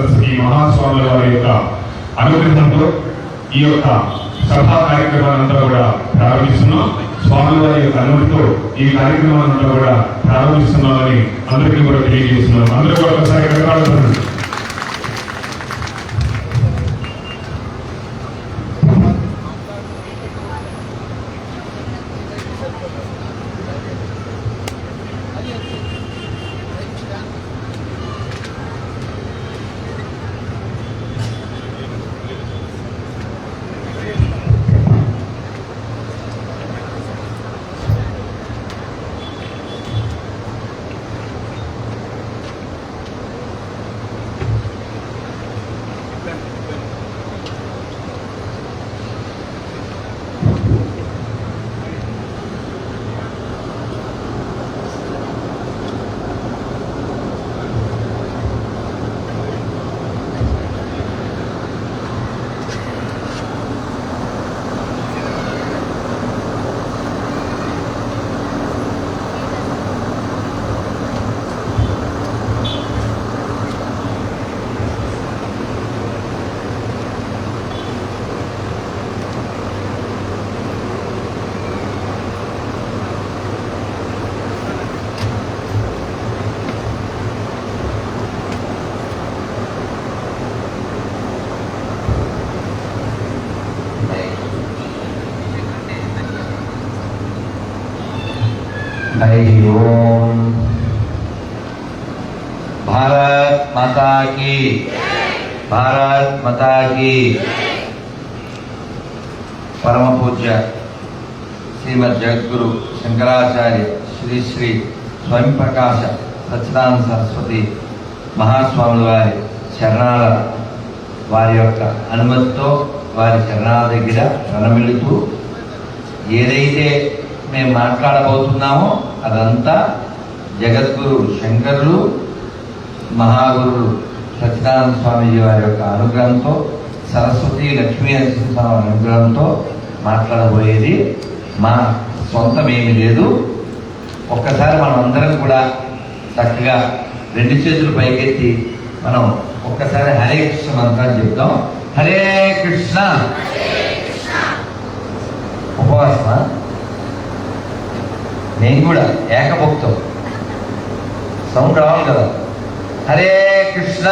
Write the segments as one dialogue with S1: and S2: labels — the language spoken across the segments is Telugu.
S1: సరస్వతి మహాస్వాముల వారి యొక్క అనుగ్రహంతో ఈ యొక్క సభా కార్యక్రమాలంతా కూడా ప్రారంభిస్తున్నాం. స్వాముల వారి యొక్క అనుమతితో ఈ కార్యక్రమాలంతా కూడా ప్రారంభిస్తున్నామని అందరికీ కూడా తెలియజేస్తున్నాం. అందరూ కూడా ఒకసారి రకాలు
S2: ओम भारत माता की, भारत माता की। परम पूज्य श्रीमद जगद्गुरु शंकराचार्य श्री श्री स्वयं प्रकाश सच्चिदानंद सरस्वती महास्वामी वारी शरणाల వారి యొక్క అనుమతితో వారి శరణాల దగ్గర రణమిలుతూ ఏదైతే మేము మాట్లాడబోతున్నామో అదంతా జగద్గురు శంకరులు మహాగురులు సచ్చిదానంద స్వామీజీ వారి యొక్క అనుగ్రహంతో సరస్వతి లక్ష్మీ నరసింహస్వామి అనుగ్రహంతో మాట్లాడబోయేది. మా సొంతమేమీ లేదు. ఒక్కసారి మనం అందరం కూడా చక్కగా రెండు చేతులు పైకెత్తి మనం ఒక్కసారి హరే కృష్ణ మంత్రాన్ని చెప్తాం. హరే కృష్ణ. ఉపవాసమా? నేను కూడా ఏకభక్తం సౌండ్ రావాలి కదా. హరే కృష్ణ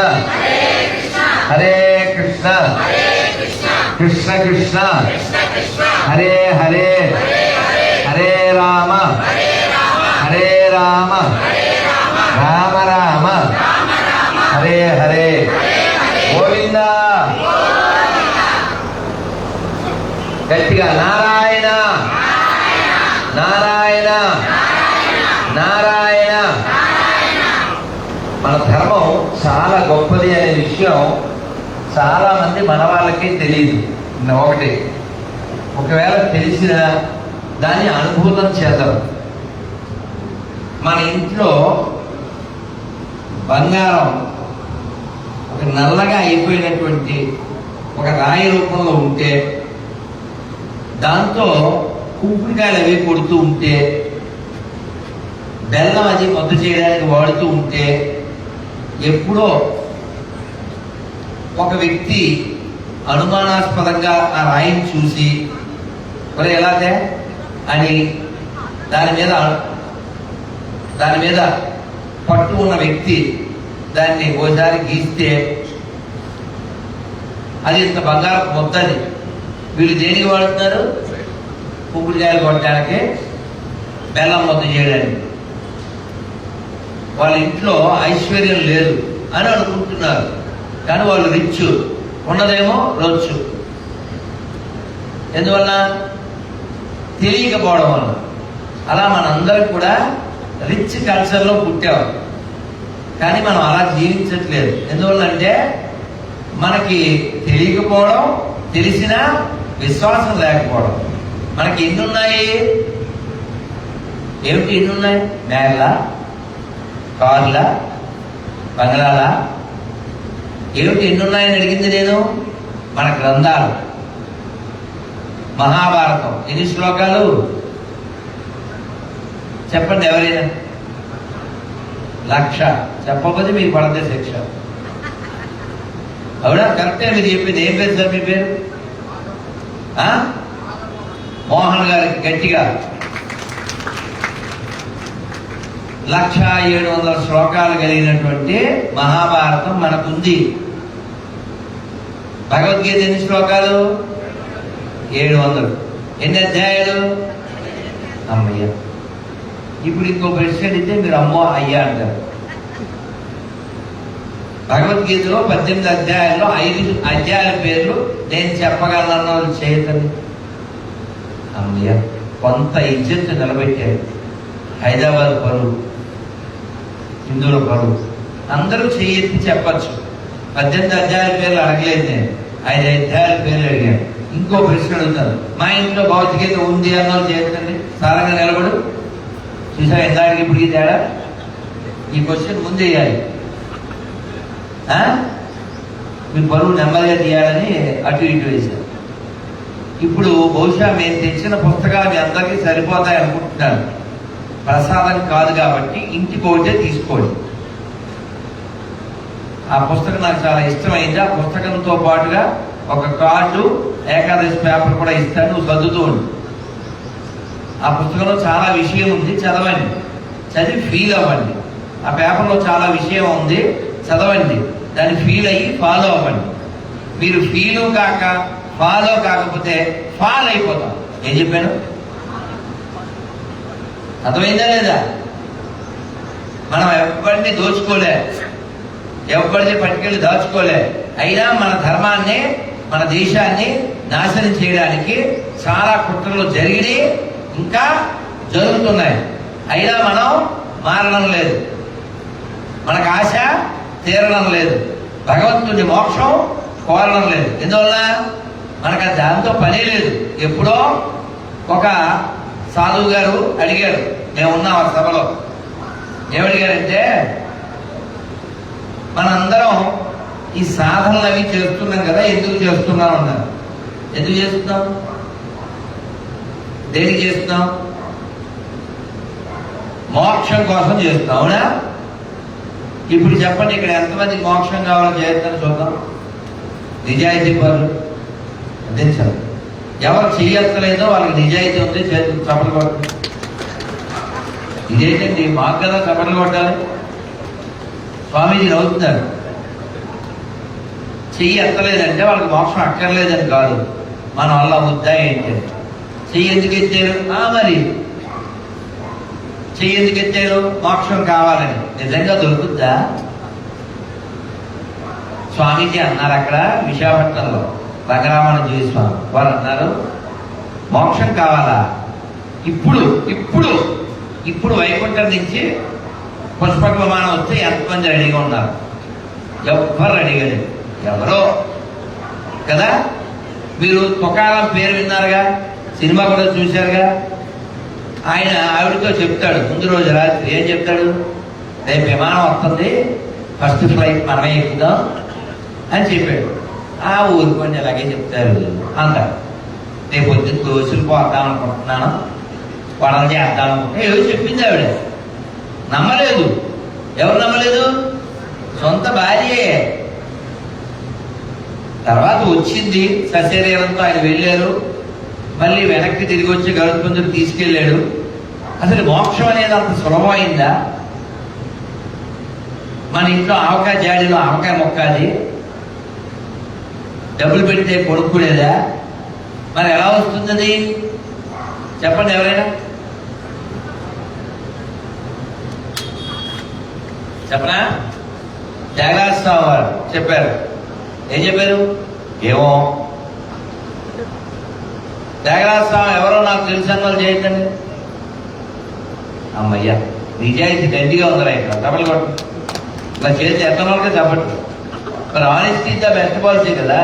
S2: హరే కృష్ణ కృష్ణ కృష్ణ హరే హరే హరే రామ హరే రామ రామ రామ హరే హరే గోవింద. గట్టిగా నారాయణ నారాయణ నారాయణ. మన ధర్మం చాలా గొప్పది అనే విషయం చాలా మంది మన వాళ్ళకి తెలియదు. ఒకటి ఒకవేళ తెలిసిన దాన్ని అనుభూతం చేద్దాం. మన ఇంట్లో బంగారం ఒక నల్లగా అయిపోయినటువంటి ఒక రాయి రూపంలో ఉంటే దాంతో కుంకుడికాయలు అవి కొడుతూ ఉంటే బెల్లం అది ముద్ద చేయడానికి వాడుతూ ఉంటే ఎప్పుడో ఒక వ్యక్తి అనుమానాస్పదంగా ఆ రాయిని చూసి మరి ఎలాగే అని దాని మీద పట్టు ఉన్న వ్యక్తి దాన్ని ఓసారి గీస్తే అది ఇంత బంగారం మొత్తని వీళ్ళు దేనికి వాడుతున్నారు? కుంకుడికాయలు కొట్టడానికి, బెల్లం ముద్ద చేయడానికి. వాళ్ళ ఇంట్లో ఐశ్వర్యం లేదు అని అనుకుంటున్నారు, కానీ వాళ్ళు రిచ్, ఉన్నదేమో రొచ్చు. ఎందువల్ల? తెలియకపోవడం వల్ల. అలా మనందరం కూడా రిచ్ కల్చర్లో పుట్టాము, కానీ మనం అలా జీవించట్లేదు. ఎందువల్లంటే మనకి తెలియకపోవడం, తెలిసినా విశ్వాసం లేకపోవడం. మనకి ఎన్నున్నాయి? ఏమిటి ఎన్నున్నాయి? మేళ్ళ, కార్ల, బంగ్లాల, ఏమిటి ఎన్నున్నాయని అడిగింది నేను. మన గ్రంథాలు. మహాభారతం ఎన్ని శ్లోకాలు చెప్పండి ఎవరైనా? 1,00,000. చెప్పకపోతే మీకు పడదే శిక్ష. అవునా? కరెక్టే మీరు చెప్పింది. ఏం పేరు సార్ మీ పేరు? మోహన్ గారికి గట్టిగా 1700 శ్లోకాలు కలిగినటువంటి మహాభారతం మనకుంది. భగవద్గీత ఎన్ని శ్లోకాలు? 700. ఎన్ని అధ్యాయాలు? అమ్మయ్య. ఇప్పుడు ఇంకో ప్రశ్న అడిగితే మీరు అమ్మో అయ్యా అంటారు. భగవద్గీతలో 18 అధ్యాయాల్లో 5 అధ్యాయాల పేర్లు నేను చెప్పగలను చేయతండి. అమ్మయ్య, కొంత ఇజ్జత్ నిలబెట్టారు. హైదరాబాద్ పరువు, హిందువుల పరువు. అందరూ చెయ్యెత్తి చెప్పచ్చు. 18 అధ్యాయాల పేర్లు అడగలేదు నేను, 5 అధ్యాయాల పేర్లు అడిగాను. ఇంకో ప్రశ్న అడుగుతాను. మా ఇంట్లో భౌతికత ఉంది అన్నది చేయండి. సారంగా నిలబడు. చూసారా ఎందాడికి ఇప్పుడు తేడా? ఈ క్వశ్చన్ ముందు వేయాలి. మీ పరువు నెమ్మదిగా తీయాలని అటు ఇటు వేశారు. ఇప్పుడు బహుశా మేము తెచ్చిన పుస్తకాలు మీ అందరికీ సరిపోతాయి అనుకుంటున్నాను. ప్రసాదం కాదు కాబట్టి ఇంటికి ఒకటే తీసుకోండి. ఆ పుస్తకం నాకు చాలా ఇష్టమైంది. ఆ పుస్తకంతో పాటుగా ఒక కార్డు, ఏకాదశి పేపర్ కూడా ఇస్తాను, నువ్వు చదువుతూ ఉండు. ఆ పుస్తకంలో చాలా విషయం ఉంది, చదవండి. చదివి ఫీల్ అవ్వండి. ఆ పేపర్లో చాలా విషయం ఉంది, చదవండి. దాన్ని ఫీల్ అయ్యి ఫాలో అవ్వండి. మీరు ఫీలు కాక ఫాలో కాకపోతే ఫాల్ అయిపోతాం. ఏం చెప్పాను? అర్థమైందా లేదా? మనం ఎవరిని దోచుకోలే, ఎవరిని పట్టుకెళ్ళి దాచుకోలే. అయినా మన ధర్మాన్ని, మన దేశాన్ని నాశనం చేయడానికి చాలా కుట్రలు జరిగినాయి, ఇంకా జరుగుతున్నాయి. అయినా మనం మారడం లేదు, మనకు ఆశ తీరడం లేదు, భగవంతుని మోక్షం కోరడం లేదు. ఎందువల్ల? మనకు దాంతో పనే లేదు. ఎప్పుడో ఒక సాధువు గారు అడిగారు, మేము ఉన్నాం ఆ సభలో. ఏమడిగారంటే, మనందరం ఈ సాధనలు అవి చేస్తున్నాం కదా, ఎందుకు చేస్తున్నాం అన్నారు. ఎందుకు చేస్తున్నాం? దేనికి చేస్తున్నాం? మోక్షం కోసం చేస్తున్నాం. అవునా? ఇప్పుడు చెప్పండి, ఇక్కడ ఎంతమందికి మోక్షం కావాలో చేస్తాను చూద్దాం. నిజాయితీ పనులు అందించాలి. ఎవరు చెయ్యలేదో వాళ్ళకి నిజాయితీ ఉంది, చేతులు చప్పలు కొట్టాలి. ఇదేంటండి, మాకు కదా చప్పలు కొట్టాలి. స్వామీజీ నవ్వుతున్నారు. చెయ్యి ఎత్తలేదంటే వాళ్ళకి మోక్షం అక్కర్లేదని కాదు, మన వల్ల వద్దా ఏంటి. చెయ్యి ఎందుకు ఎత్తారు? మరి చెయ్యి ఎందుకు ఎత్తారు? మోక్షం కావాలని. నిజంగా దొరుకుద్దా? స్వామీజీ అన్నారు అక్కడ విశాఖపట్నంలో, రంగరామానుజీ స్వామి వారు అన్నారు, మోక్షం కావాలా? ఇప్పుడు ఇప్పుడు ఇప్పుడు వైకుంఠం నుంచి పుష్పక విమానం వస్తే ఎంతమంది రెడీగా ఉన్నారు? ఎవ్వరు రెడీగా లేదు. ఎవరో కదా. మీరు తుకారాం పేరు విన్నారుగా, సినిమా కూడా చూశారుగా. ఆయన ఆవిడతో చెప్తాడు ముందు రోజు రాత్రి. ఏం చెప్తాడు? రేపు విమానం వస్తుంది, ఫస్ట్ ఫ్లైట్ మనమే ఎక్కుదాం అని చెప్పాడు. ఆ ఊరుకొని అలాగే చెప్తారు అంటారు. రేపు పొద్దున్న దోశలు పోద్దాం అనుకుంటున్నాను, వడలు చేద్దాం అనుకుంటున్నా, ఏదో చెప్పింది ఆవిడ. నమ్మలేదు. ఎవరు నమ్మలేదు? సొంత భార్యే. తర్వాత వచ్చింది సశరీరంతో. ఆయన వెళ్ళారు, మళ్ళీ వెనక్కి తిరిగి వచ్చి గరుత్మంతుడు తీసుకెళ్ళాడు. అసలు మోక్షం అనేది అంత సులభమైందా? మన ఇంట్లో ఆవకాయ జాడీలో ఆవకాయ మొక్క, అది డబ్బులు పెడితే కొనుక్కునేదా? మరి ఎలా వస్తుంది అది? చెప్పండి ఎవరైనా. చెప్పనా? త్యాగరాజ స్వామి వారు చెప్పారు. ఏం చెప్పారు? ఏమో త్యాగరాజ స్వామి ఎవరో నాకు తెలిసిన వాళ్ళు చేయకండి. అమ్మయ్య, నిజాయితీ గట్టిగా ఉందా ఇక్కడ? డబ్బులు కొట్టు. ఇలా చేసి ఎత్తన వాళ్ళకే చెప్పట్టు. మరి ఆనెస్టీ ద బెస్ట్ పాలసీ కదా.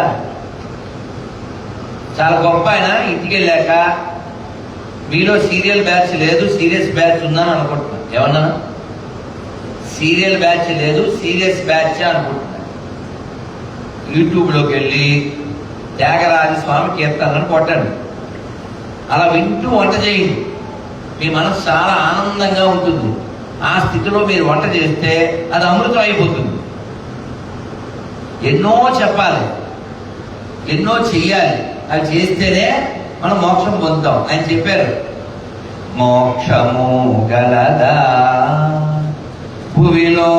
S2: చాలా గొప్ప. ఆయన ఇంటికి వెళ్ళాక, మీలో సీరియల్ బ్యాచ్ లేదు, సీరియస్ బ్యాచ్ ఉందని అనుకుంటున్నాను. ఏమన్నా? సీరియల్ బ్యాచ్ లేదు, సీరియస్ బ్యాచ్ అనుకుంటున్నాను. యూట్యూబ్లోకి వెళ్ళి త్యాగరాజ స్వామి కీర్తనలను కొట్టండి. అలా వింటూ వంట చేయండి. మీ మనసు చాలా ఆనందంగా ఉంటుంది. ఆ స్థితిలో మీరు వంట చేస్తే అది అమృతం అయిపోతుంది. ఎన్నో చెప్పాలి, ఎన్నో చెయ్యాలి. అవి చేస్తేనే మనం మోక్షం పొందుతాం. ఆయన చెప్పారు, మోక్షము గలదా భువిలో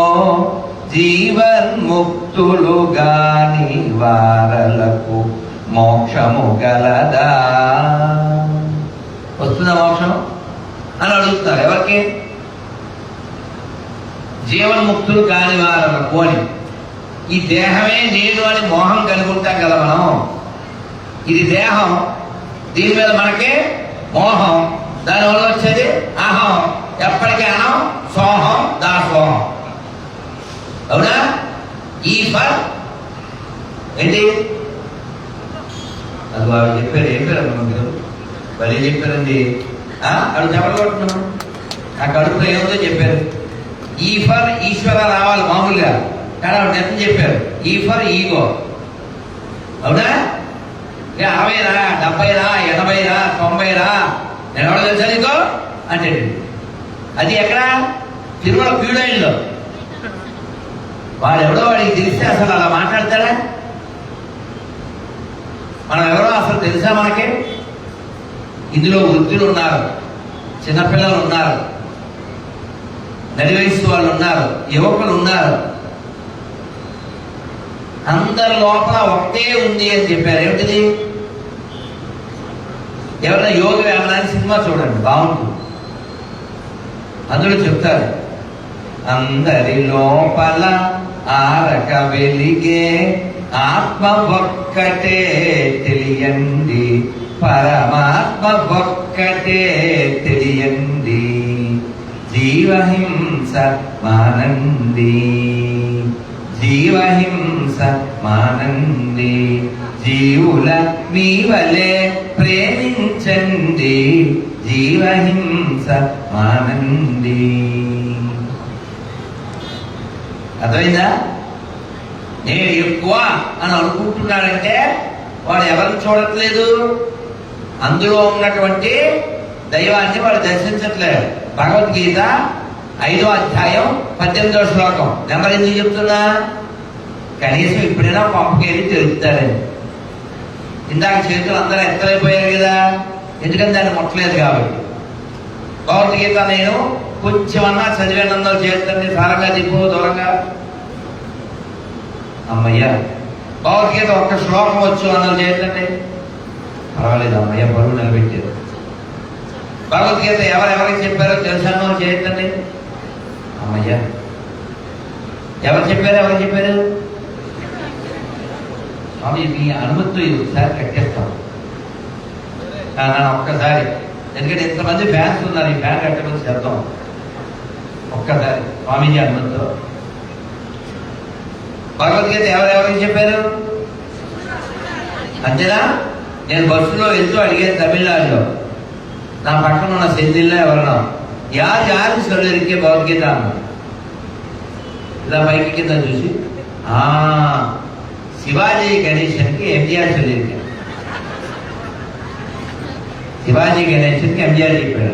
S2: జీవన్ముక్తులు గాని వారలకు మోక్షము గలదా. వస్తుందా మోక్షం అని అడుగుతున్నారు. ఎవరికి? జీవన్ముక్తులు కాని వారలకు అని. ఈ దేహమే నేను అని మోహం కలిగి ఉంటాం కదా మనం. ఇది దేహం, దీని మీద మనకి మోహం, దానివల్ల వచ్చేది అహం. ఎప్పటికీ అహం, సోహం, దాసోహం. అవునా? ఈ ఫర్ ఏంటి? అది వాళ్ళు చెప్పారు. ఏం పేరు మీరు వాళ్ళు చెప్పారండి? అడు చెప్పగలుగుతున్నాం. ఆ కడుపులో ఏముందో చెప్పారు. ఈ ఫర్ ఈశ్వర రావాలి మామూలుగా, కానీ ఆవిడ ఎంత చెప్పారు? ఈ ఫర్ ఈగో. అవునా? 60 రా, 70 రా, 80 రా, 90 రా, నేను ఎవడో తెలుసా నీకో అంటే. అది ఎక్కడ? తిరుమల క్యూడైన్లో. వాడెవడో వాడికి తెలిస్తే అసలు అలా మాట్లాడతాడా? మనం ఎవరో అసలు తెలుసా మనకి? ఇందులో వృద్ధులు ఉన్నారు, చిన్నపిల్లలు ఉన్నారు, నడి వయస్సు వాళ్ళు ఉన్నారు, యువకులు ఉన్నారు. అందరి లోపల ఒకటే ఉంది అని చెప్పారు. ఏమిటిది? ఎవరైనా యోగ వేమనాన్ని సినిమా చూడండి, బాగుంటుంది. అందులో చెప్తారు, అందరి లోపల ఆరక వెలిగే ఆత్మ ఒక్కటే తెలియండి, పరమాత్మ ఒక్కటే తెలియండి, జీవహింస మానండి, జీవహింస మానండి, జీవుల మీ వలె ప్రేమించండి, జీవహింస మానండి. అర్థమైందా? నేను ఎక్కువ అని అనుకుంటున్నాడంటే వాడు ఎవరిని చూడట్లేదు, అందులో ఉన్నటువంటి దైవాన్ని వాడు దర్శించట్లేదు. భగవద్గీత 5వ అధ్యాయం 18వ శ్లోకం నెంబర్ ఎందుకు చెప్తున్నా? కనీసం ఇప్పుడైనా పంపకెళ్ళి తెలుస్తారని. ఇందాక చేతులు అందరూ ఎత్తలైపోయారు కదా, ఎందుకంటే దాన్ని ముట్టలేదు కాబట్టి. భగవద్గీత నేను కొంచెమన్నా చదివేనందో చేస్తుంది, సారంగా దిప్పు దూరంగా. అమ్మయ్య భగవద్గీత ఒక్క శ్లోకం వచ్చు అన్నది చేయండి, పర్వాలేదు. అమ్మయ్య బరువు నిలబెట్టారు. భగవద్గీత ఎవరెవరికి చెప్పారో తెలుసానో చేయండి. అమ్మయ్య ఎవరు చెప్పారు? ఎవరు చెప్పారు? స్వామి మీ అనుమతితో ఇది ఒకసారి కట్టేస్తాం ఒక్కసారి, ఎందుకంటే ఇంతమంది ఫ్యాన్స్ ఉన్నారు. ఈ ఫ్యాన్ కట్టమని చెప్తాం ఒక్కసారి స్వామీజీ అనుమతితో. భగవద్గీత ఎవరెవరికి చెప్పారు? అంతేనా? నేను బస్సులో వెళ్తూ అడిగాను తమిళనాడులో, నా పక్కన ఉన్న సెంధిల్లో ఎవరన్నా యారు సొల్లరికే భగవద్గీత అన్న. ఇలా పైకి కింద చూసి శివాజీ గణేశన్కి ఎంజిఆర్ చదివింది. శివాజీ గణేశన్కి ఎంజిఆర్ చెప్పాడు.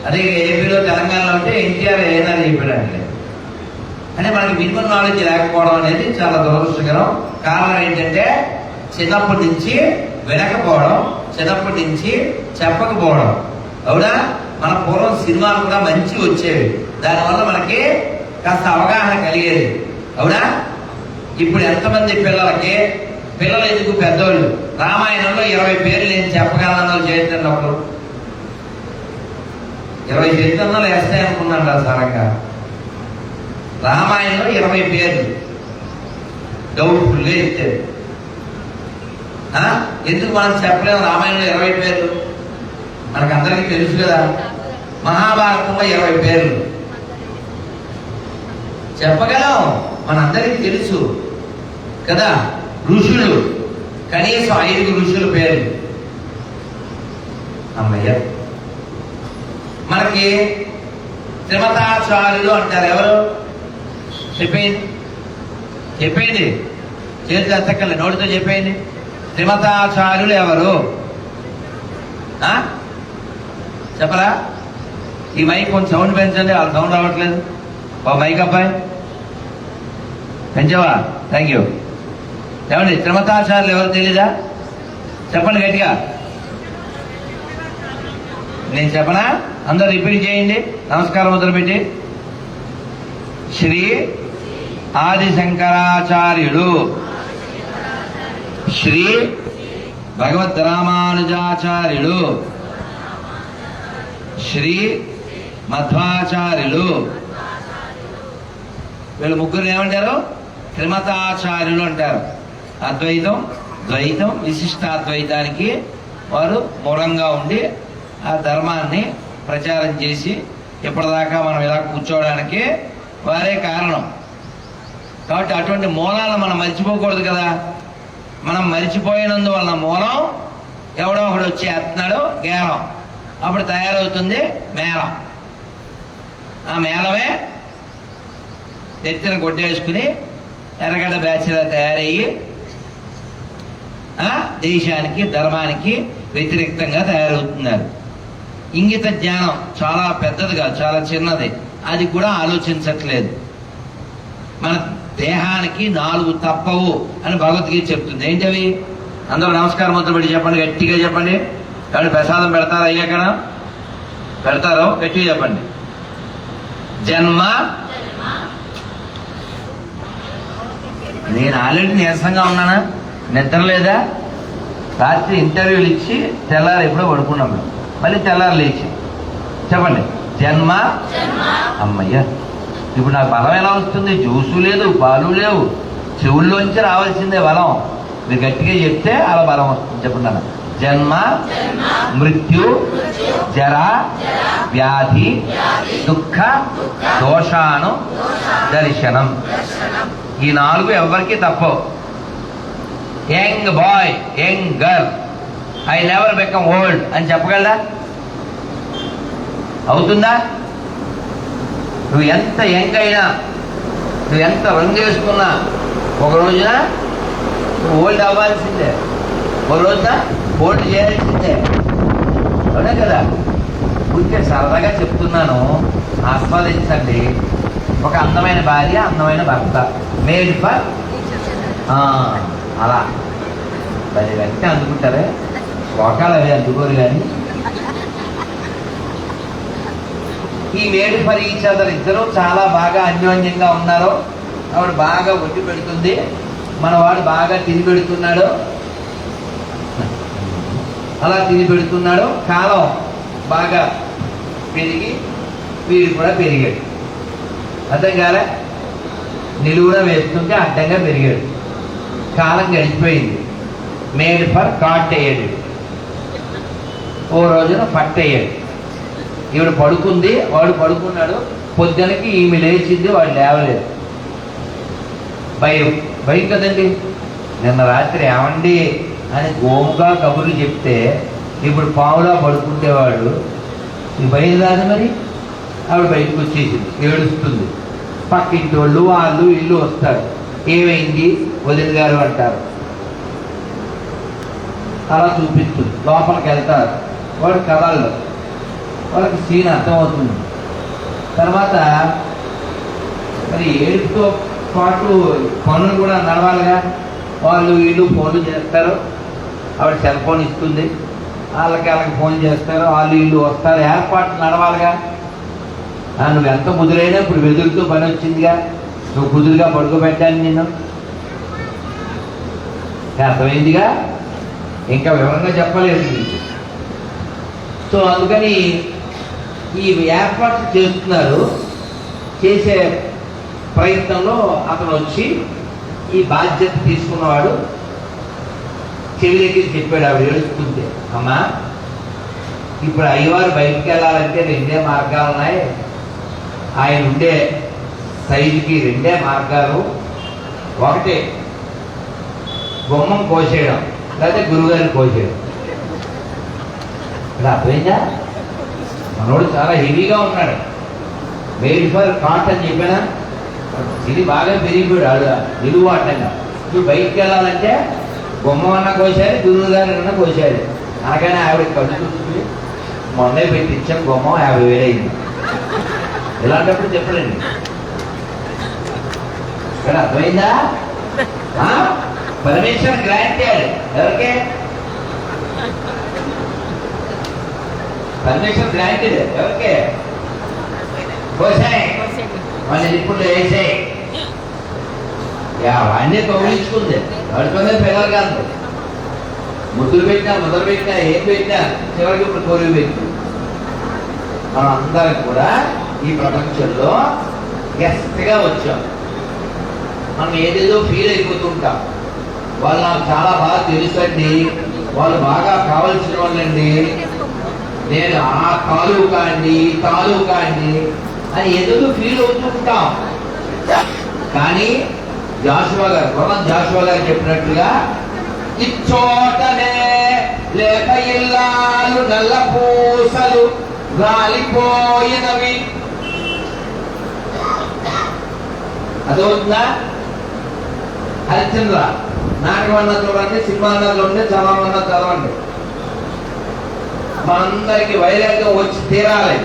S2: అదే ఏపీలో తెలంగాణలో ఉంటే ఎన్టీఆర్ ఏనాడు చెప్పాడు అంటే. అంటే మనకి మినిమం నాలెడ్జ్ లేకపోవడం అనేది చాలా దురదృష్టకరం. కారణం ఏంటంటే చిన్నప్పటి నుంచి వినకపోవడం, చిన్నప్పటి నుంచి చెప్పకపోవడం. అవునా? మన పూర్వం సినిమాలు కూడా మంచి వచ్చేవి, దానివల్ల మనకి కాస్త అవగాహన కలిగేది. అవునా? ఇప్పుడు ఎంతమంది పిల్లలు ఎందుకు పెద్దోళ్ళు రామాయణంలో 20 పేర్లు నేను చెప్పగలను చేయండి. ఒకరు 20 చేతుల్లో వేస్తాయనుకున్నాను సారంగా. రామాయణంలో 20 పేర్లు డౌట్ఫుల్గా ఇచ్చారు. ఎందుకు మనం చెప్పలేము? రామాయణంలో 20 పేర్లు మనకందరికీ తెలుసు కదా. మహాభారతంలో 20 పేర్లు చెప్పగలం, మనందరికీ తెలుసు కదా. ఋషులు కనీసం 5 ఋషుల పేర్లు. అమ్మయ్య మనకి త్రిమతాచార్యులు అంటారు. ఎవరు చెప్పేయండి చేతి ఎత్తకలే, నోటితో చెప్పేయండి. త్రిమతాచార్యులు ఎవరు? చెప్పరా? ఈ మైక్ కొంచెం సౌండ్ పెంచండి, వాళ్ళ సౌండ్ రావట్లేదు. మైక్ అబ్బాయి పెంచవా? Thank you. ఏమండి త్రిమతాచార్యులు ఎవరు తెలీదా? చెప్పండి గట్టిగా. నేను చెప్పనా? అందరూ రిపీట్ చేయండి. నమస్కారం మొదలుపెట్టి. శ్రీ ఆది శంకరాచార్యులు శ్రీ భగవద్ రామానుజాచార్యులు శ్రీ మధ్వాచార్యులు. వీళ్ళు ముగ్గురు ఏమంటారు? త్రిమతాచార్యులు అంటారు. అద్వైతం, ద్వైతం, విశిష్టాద్వైతానికి వారు మూలంగా ఉండి ఆ ధర్మాన్ని ప్రచారం చేసి ఇప్పటిదాకా మనం ఇలా కూర్చోవడానికి వారే కారణం. కాబట్టి అటువంటి మూలాలను మనం మర్చిపోకూడదు కదా. మనం మర్చిపోయినందువలన మూలం ఎవడో ఒకడు వచ్చి ఎత్తున్నాడు గేలం, అప్పుడు తయారవుతుంది మేళం. ఆ మేళమే ఎత్తిన కొట్టేసుకుని ఎర్రగడ్డ బ్యాచ్లా తయారయ్యి దేశానికి ధర్మానికి వ్యతిరేక్తంగా తయారవుతున్నారు. ఇంగిత జ్ఞానం చాలా పెద్దదిగా, చాలా చిన్నది, అది కూడా ఆలోచించట్లేదు. మన దేహానికి 4 తప్పవు అని భగవద్గీత చెప్తుంది. ఏంటవి? అందరూ నమస్కారం మొదలుపెట్టి చెప్పండి, గట్టిగా చెప్పండి. కాబట్టి ప్రసాదం పెడతారా? అయ్యాక పెడతారో గట్టిగా చెప్పండి. జన్మ, నేను ఆల్రెడీ నీరసంగా ఉన్నానా? నిద్ర లేదా? రాత్రి ఇంటర్వ్యూలు ఇచ్చి తెల్లారు ఎప్పుడో పడుకున్నాం, మళ్ళీ తెల్లారు లేచి చెప్పండి. జన్మ. అమ్మయ్య, ఇప్పుడు నాకు బలం ఎలా వస్తుంది? జ్యూసు లేదు, పాలు లేవు, చెవుల్లోంచి రావాల్సిందే బలం. మీరు గట్టిగా చెప్తే అలా బలం వస్తుంది. చెప్పండి అన్న. జన్మ, మృత్యు, జర, వ్యాధి, దుఃఖ, దోషాను దర్శనం. ఈ 4 ఎవరికి తప్పవు. Young boy, young girl, I never become old అని చెప్పగలరా? అవుతుందా? నువ్వు ఎంత యంగ్ అయినా, నువ్వు ఎంత రంగు వేసుకున్నా ఒక రోజున నువ్వు ఓల్డ్ అవ్వాల్సిందే, ఒక రోజున ఓల్డ్ చేయాల్సిందే. అవునా కదా? ఊరికే సరదాగా చెప్తున్నాను, ఆస్వాదించండి. ఒక అందమైన భార్య, అందమైన భర్త, మేడ్ ఫర్ అలా మరి వెంటనే అందుకుంటారే. శ్లోకాలు అవి అందుకోరు. కానీ ఈ మేడ్ ఫర్ ఈచ్ అదర్ ఇద్దరు చాలా బాగా అన్యోన్యంగా ఉన్నారు. ఆవిడ బాగా ఒడ్డు పెడుతుంది, మనవాడు బాగా తిని పెడుతున్నాడు, అలా తిని పెడుతున్నాడు. కాలం బాగా పెరిగి వీడు కూడా పెరిగాడు. అర్థం కాలే? నిలువున వేస్తుంటే అడ్డంగా పెరిగాడు. కాలం గడిచిపోయింది. మేడ్ ఫర్ కాట్ అయ్యాడు. ఓ రోజున పట్టు అయ్యాడు. ఈవిడ పడుకుంది, వాడు పడుకున్నాడు. పొద్దునకి ఈమె లేచింది, వాడు లేవలేదు. భయం భయం కదండి. నిన్న రాత్రి ఏమండి అని గోముగా కబుర్లు చెప్తే ఇప్పుడు పావులా పడుకుంటేవాడు. ఈ భయం రాదు మరి. ఆవిడ బయటకు వచ్చేసింది, ఏడుస్తుంది. పక్కింటి వాళ్ళు, వాళ్ళు, ఇల్లు వస్తారు. ఏమైంది వదిన గారు అంటారు. అలా చూపిస్తుంది. లోపలికి వెళ్తారు. వాడు కథల్లో వాళ్ళకి సీన్ అర్థమవుతుంది. తర్వాత మరి ఏడుపుతో పాటు పనులు కూడా నడవాలిగా. వాళ్ళు వీళ్ళు ఫోన్లు చేస్తారు. ఆవిడ సెల్ ఫోన్ ఇస్తుంది, వాళ్ళకి ఫోన్ చేస్తారు. వాళ్ళు వీళ్ళు వస్తారు. ఏర్పాట్లు నడవాలిగా. నువ్వు ఎంత ముదురైనా ఇప్పుడు వెదురుతూ పని వచ్చిందిగా. నువ్వు కుదురుగా పడుకోబెట్టాను నిన్ను. అర్థమైందిగా. ఇంకా వివరంగా చెప్పలేదు. సో అందుకని ఈ ఏర్పాట్లు చేస్తున్నారు. చేసే ప్రయత్నంలో అతను వచ్చి ఈ బాధ్యత తీసుకున్నవాడు చెవి దగ్గర చెప్పాడు. ఆవిడ ఏడుస్తుంటే, అమ్మా ఇప్పుడు అయ్యవారు బయటికి వెళ్ళాలంటే 2 మార్గాలు ఉన్నాయి. ఆయన ఉండే సైజుకి 2 మార్గాలు. ఒకటి గుమ్మం కోసేయడం, లేకపోతే గురువుగారిని కోసేయడం. ఇలా అర్థమైందా? మనోడు చాలా హెవీగా ఉన్నాడు. మేడ్ ఫర్ కాట్ అని చెప్పానా? ఇది బాగా పెరిగిపోయాడు నిలువు అడ్డంగా. ఇప్పుడు బయటికి వెళ్ళాలంటే గుమ్మం అన్నా కోసారు, గురువు గారు అన్నా కోసారు. అనగానే ఆవిడ కళ్ళు చూసుకుని మొన్నే పెట్టించాం గుమ్మం 50,000 అయింది. ఇలాంటప్పుడు చెప్పలేండి. ఇక్కడ అర్థమైందా? Permission granted. ఎవరికి పర్మిషన్ గ్రాంటెడ్? ఎవరికి? కోసాయి మన ఇప్పుడు వేసాయి. వాడినే కౌలించుకుంది. వాడితోనే పిల్లలు కాదు. ముద్దులు పెట్టినా మొదలు పెట్టినా ఏం పెట్టినా చివరికి ఇప్పుడు కోరిక పెట్టి మనం అందరం కూడా ఈ ప్రపంచంలో గెస్ట్గా వచ్చాం. మనం ఏదేదో ఫీల్ అయిపోతుంటాం. వాళ్ళు నాకు చాలా బాగా తెలుసండి, వాళ్ళు బాగా కావాల్సిన వాళ్ళండి, నేను ఆ తాలూకా అండి అని ఏదో ఫీల్ అవుతుంటాం. కానీ జాషువా గారు చెప్పినట్లుగా ఇచ్చోటనే లేక ఇల్లాలు నల్ల పూసలు రాలిపోయినవి. అదవుతుందా? హరిశ్చంద్ర నాటకం అన్న చూడండి, సినిమా అన్న చూడండి, చదవమన్నా చదవండి. మనందరికి వైరాగ్యం వచ్చి తీరాలి.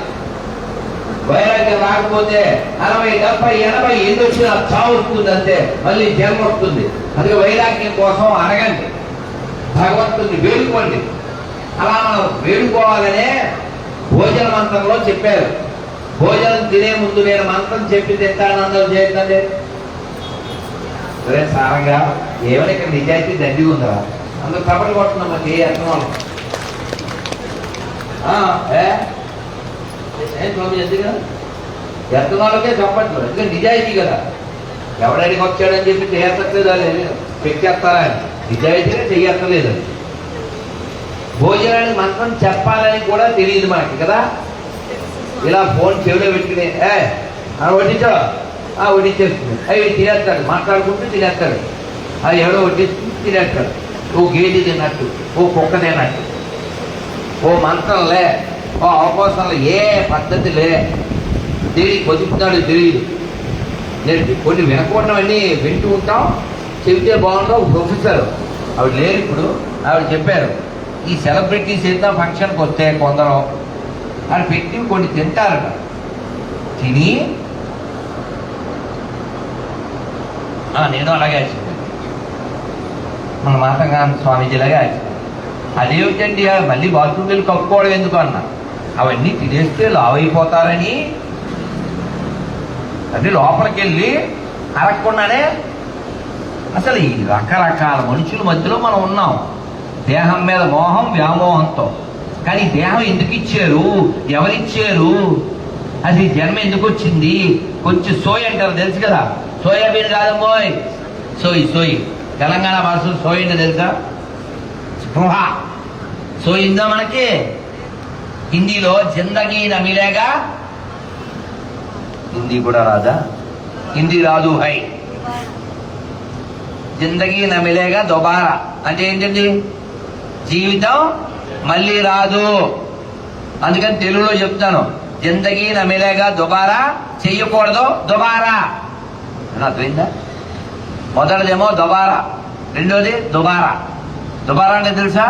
S2: వైరాగ్యం రాకపోతే 60, 70, 80 ఎందుకు వచ్చినా చావు వస్తుంది, అంతే. మళ్ళీ జన్మ వస్తుంది. అందుకే వైరాగ్యం కోసం అడగండి, భగవంతుని వేడుకోండి. అలా మనం వేడుకోవాలనే భోజన మంత్రంలో చెప్పారు. భోజనం తినే ముందు నేను మంత్రం చెప్పి తింటాను అందరూ చేయండి. సరే సారంగా ఏమైనా ఇక్కడ నిజాయితీ దండి ఉందా? అందరూ కబడ్డీ కొడుతున్నాం. మాకు ఏ అర్థం ఎందుకు ఎత్తనాలకే చప్పట్లు, ఎందుకంటే నిజాయితీ కదా. ఎవడడికి వచ్చాడని చెప్పి చేయట్లేదు, పెట్టేస్తారా? నిజాయితీగా చెయ్యట్లేదు. భోజనానికి మంత్రం చెప్పాలని కూడా తెలియదు మనకి కదా. ఇలా ఫోన్ చెవిలో పెట్టుకుని వడ్డించా వడ్డించేస్తుంది. అవి తినేస్తాడు, మాట్లాడుకుంటూ తినేస్తాడు. అది ఎవడో వడ్డిస్తుంది తినేస్తాడు. ఓ గేది తిన్నట్టు, ఓ కుక్క తిన్నట్టు. ఓ మంత్రం లే, ఓ అవకాశంలో ఏ పద్ధతి లే, దేనికి బతుకుతున్నాడు తెలియదు. నేను కొన్ని వినకూడవన్నీ వింటూ ఉంటాం. చెబితే బాగుండవు. ఒక ప్రొఫెసర్ ఆవిడ లేరు ఇప్పుడు, ఆవిడ చెప్పారు, ఈ సెలబ్రిటీస్ ఎంత ఫంక్షన్కి వస్తే కొందరు అది పెట్టి కొన్ని తింటారట. తిని నేను అలాగే మన మాతంగా స్వామీజీలాగే అదేమిటండి మళ్ళీ బాత్రూమ్ వెళ్ళి కప్పుకోవడం ఎందుకు అన్న. అవన్నీ తినేస్తే లావ్ అయిపోతారని, అంటే లోపలికి వెళ్ళి అరగకుండానే. అసలు ఈ రకరకాల మనుషుల మధ్యలో మనం ఉన్నాం. దేహం మీద మోహం, వ్యామోహంతో. కానీ దేహం ఎందుకు ఇచ్చారు, ఎవరిచ్చారు, అది జన్మ ఎందుకు వచ్చింది? కొంచెం సోయి అంటారు తెలుసు కదా. సోయాబీన్ కాదమ్మోయ్, సోయి. తెలంగాణ భాషలో సోయి అంటే తెలుసా? స్పృహ. సోయిందా మనకి? హిందీలో జిందగీ నమిలేగా. హిందీ కూడా రాదా? హిందీ రాదు. హై జిందగీ నమిలేగా దొబారా అంటే ఏంటండి? జీవితం మళ్ళీ రాదు. అందుకని తెలుగులో చెప్తాను, జిందగీ నమిలేగా దొబారా, చెయ్యకూడదు దొబారా. అర్థమైందా? మొదటిదేమో దొబారా, రెండోది దుబారా. దుబారా అంటే తెలుసా?